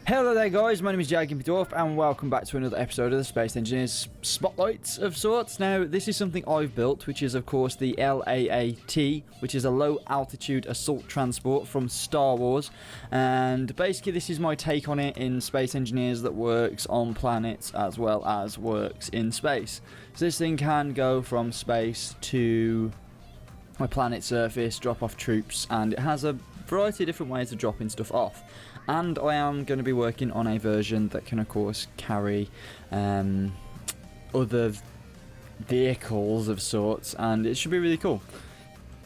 Hello there guys, my name is EP108 and welcome back to another episode of the Space Engineers Spotlights of sorts. Now this is something I've built, which is of course the LAAT, which is a low altitude assault transport from Star Wars, and basically this is my take on it in Space Engineers that works on planets as well as works in space. So this thing can go from space to my planet's surface, drop off troops, and it has a variety of different ways of dropping stuff off. And I am going to be working on a version that can of course carry other vehicles of sorts, and it should be really cool.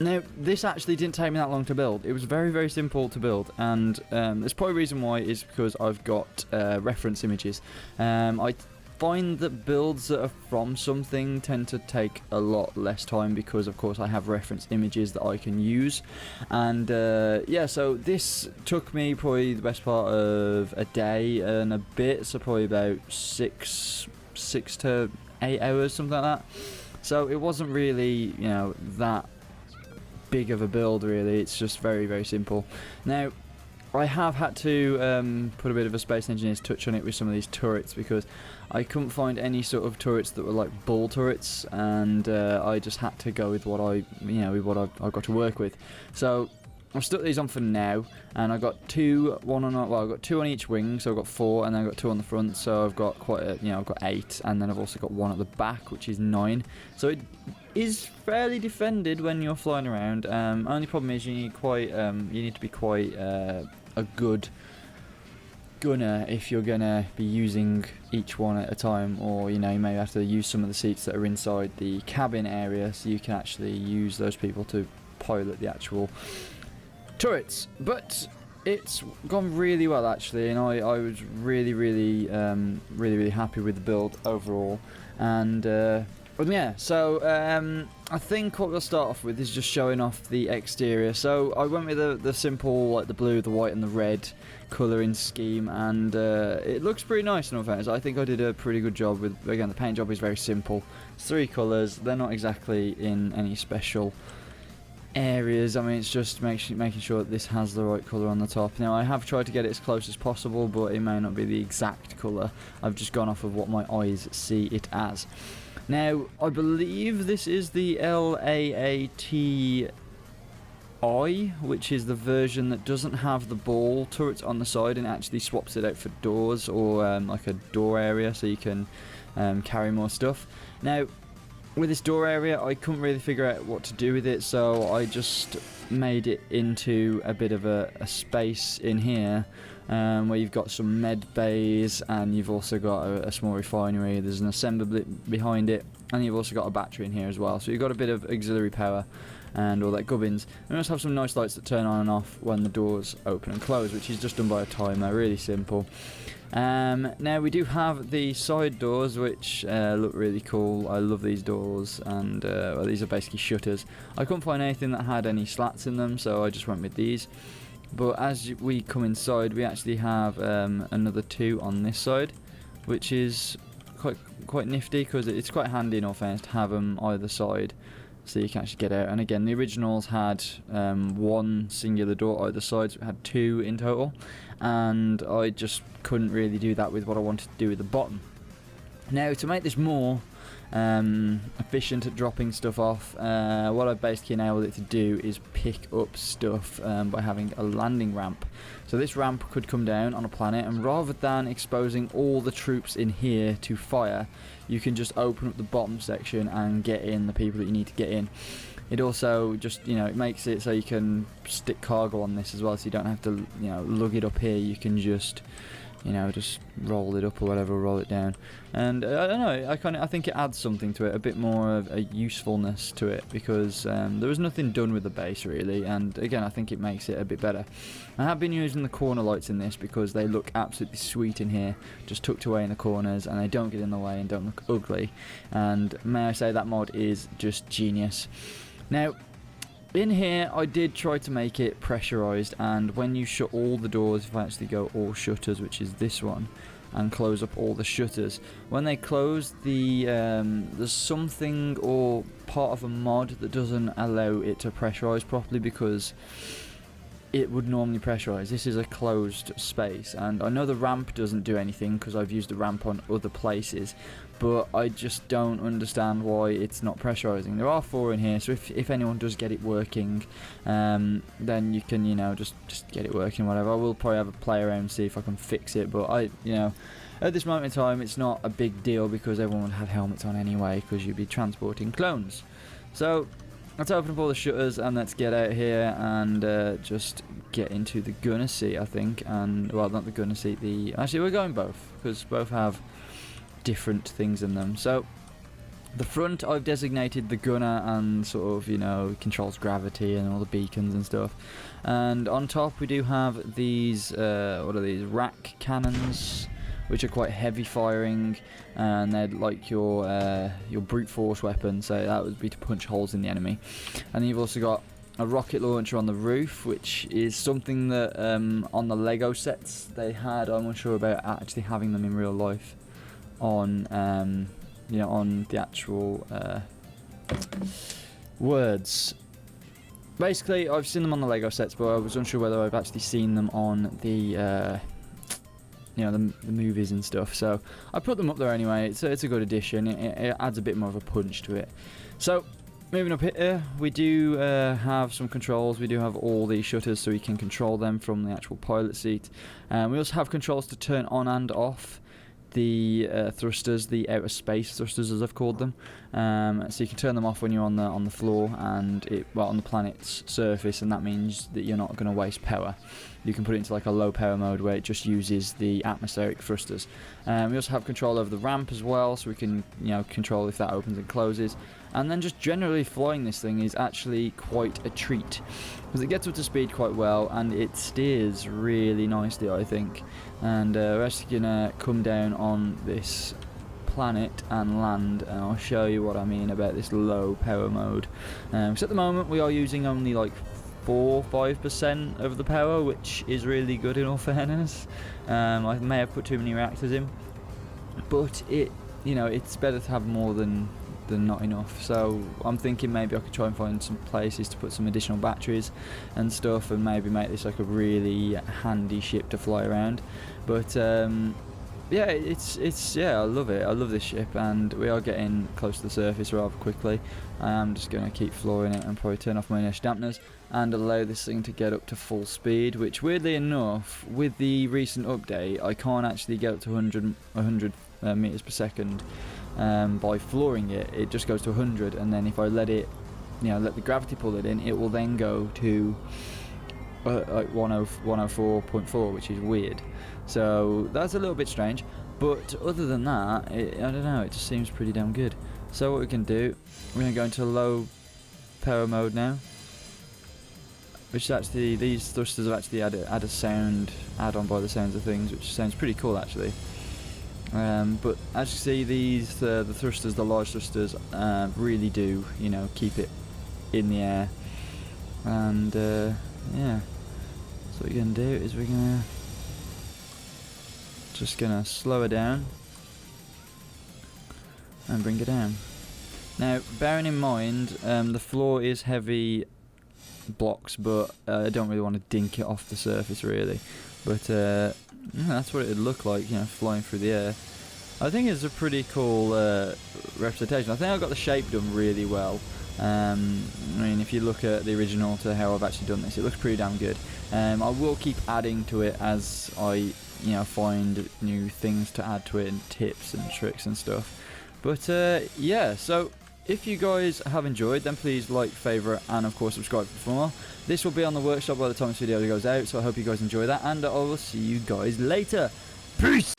Now this actually didn't take me that long to build. It was very simple to build, and there's probably a reason why is because I've got reference images. I find that builds that are from something tend to take a lot less time because of course I have reference images that I can use, and yeah, so this took me probably the best part of a day and a bit, so probably about six to 8 hours, something like that. So it wasn't really, you know, that big of a build really. It's just very simple. Now I have had to put a bit of a Space Engineer's touch on it with some of these turrets because I couldn't find any sort of turrets that were like bull turrets, and I just had to go with what I've got to work with. So I've stuck these on for now, and I've got I've got two on each wing, so I've got 4, and then I've got 2 on the front, so I've got I've got 8, and then I've also got 1 at the back, which is 9. So it is fairly defended when you're flying around. Only problem is you need to be quite a good gunner if you're gonna be using each one at a time, or you may have to use some of the seats that are inside the cabin area so you can actually use those people to pilot the actual turrets. But it's gone really well actually, and I was really happy with the build overall. And yeah, so I think what we'll start off with is just showing off the exterior. So I went with the simple, like the blue, the white and the red colouring scheme, and it looks pretty nice in all fairness. I think I did a pretty good job with, again, the paint job is very simple. It's 3 colours, they're not exactly in any special areas. I mean, it's just making sure that this has the right colour on the top. Now I have tried to get it as close as possible, but it may not be the exact colour. I've just gone off of what my eyes see it as. Now I believe this is the LAAT I, which is the version that doesn't have the ball turrets on the side and actually swaps it out for doors, or like a door area, so you can carry more stuff. Now with this door area I couldn't really figure out what to do with it, so I just made it into a bit of a space in here, where you've got some med bays, and you've also got a small refinery. There's an assembly behind it, and you've also got a battery in here as well, so you've got a bit of auxiliary power and all that gubbins. And we also have some nice lights that turn on and off when the doors open and close, which is just done by a timer, really simple. Now we do have the side doors, which look really cool. I love these doors, and well, these are basically shutters. I couldn't find anything that had any slats in them, so I just went with these. But as we come inside, we actually have another 2 on this side, which is quite nifty, because it's quite handy in all fairness to have them either side, so you can actually get out. And again, the originals had 1 singular door either side, so it had 2 in total, and I just couldn't really do that with what I wanted to do with the bottom. Now to make this more efficient at dropping stuff off, what I've basically enabled it to do is pick up stuff by having a landing ramp. So this ramp could come down on a planet, and rather than exposing all the troops in here to fire, you can just open up the bottom section and get in the people that you need to get in. It also just, it makes it so you can stick cargo on this as well, so you don't have to, lug it up here. You can just just roll it up or whatever, roll it down. And I don't know, I think it adds something to it, a bit more of a usefulness to it, because there was nothing done with the base really, and again I think it makes it a bit better. I have been using the corner lights in this because they look absolutely sweet in here, just tucked away in the corners, and they don't get in the way and don't look ugly, and may I say that mod is just genius. Now in here I did try to make it pressurized, and when you shut all the doors, if I actually go all shutters, which is this one, and close up all the shutters, when they close, there's something or part of a mod that doesn't allow it to pressurize properly, because it would normally pressurize. This is a closed space, and I know the ramp doesn't do anything because I've used the ramp on other places, but I just don't understand why it's not pressurizing. There are 4 in here, so if anyone does get it working, then you can, you know, just get it working, whatever. I will probably have a play around and see if I can fix it, but you know, at this moment in time, it's not a big deal because everyone would have helmets on anyway because you'd be transporting clones. So let's open up all the shutters and let's get out here and just get into the gunner seat, I think. And, well, not the gunner seat, actually we're going both, because both have different things in them. So the front, I've designated the gunner and sort of, you know, controls gravity and all the beacons and stuff. And on top we do have these, what are these, rack cannons, which are quite heavy firing, and they're like your brute force weapon, so that would be to punch holes in the enemy. And then you've also got a rocket launcher on the roof, which is something that on the Lego sets they had. I'm unsure about actually having them in real life on you know, on the actual words. Basically, I've seen them on the Lego sets, but I was unsure whether I've actually seen them on the you know, the movies and stuff. So I put them up there anyway. It's a good addition. It adds a bit more of a punch to it. So moving up here, we do have some controls. We do have all these shutters, so we can control them from the actual pilot seat. We also have controls to turn on and off the thrusters, the outer space thrusters as I've called them. So you can turn them off when you're on the floor and on the planet's surface, and that means that you're not going to waste power. You can put it into like a low power mode where it just uses the atmospheric thrusters. We also have control over the ramp as well, so we can, you know, control if that opens and closes. And then just generally flying this thing is actually quite a treat, because it gets up to speed quite well and it steers really nicely, I think. And we're actually gonna come down on this planet and land, and I'll show you what I mean about this low power mode. So at the moment we are using only like 4-5% of the power, which is really good in all fairness. I may have put too many reactors in, but you know, it's better to have more than not enough. So I'm thinking maybe I could try and find some places to put some additional batteries and stuff, and maybe make this like a really handy ship to fly around. But yeah, it's I love it. I love this ship, and we are getting close to the surface rather quickly. I'm just going to keep flooring it and probably turn off my inertia dampeners and allow this thing to get up to full speed, which weirdly enough, with the recent update, I can't actually get up to 100 meters per second by flooring it. It just goes to 100, and then if I let it, you know, let the gravity pull it in, it will then go to like 104.4, which is weird. So that's a little bit strange, but other than that, I don't know, it just seems pretty damn good. So what we can do, we're going to go into low power mode now, which is actually, these thrusters have actually add a sound add-on by the sounds of things, which sounds pretty cool actually. But as you see, these the thrusters, the large thrusters, really do, you know, keep it in the air. And yeah, so what we're gonna do is we're just gonna slow it down and bring it down. Now, bearing in mind, the floor is heavy blocks, but I don't really want to dink it off the surface really. But that's what it would look like, you know, flying through the air. I think it's a pretty cool representation. I think I got the shape done really well. I mean, if you look at the original to how I've actually done this, it looks pretty damn good. I will keep adding to it as I, you know, find new things to add to it and tips and tricks and stuff. But yeah, so if you guys have enjoyed, then please like, favourite, and of course subscribe for more. This will be on the workshop by the time this video goes out, so I hope you guys enjoy that, and I will see you guys later. Peace!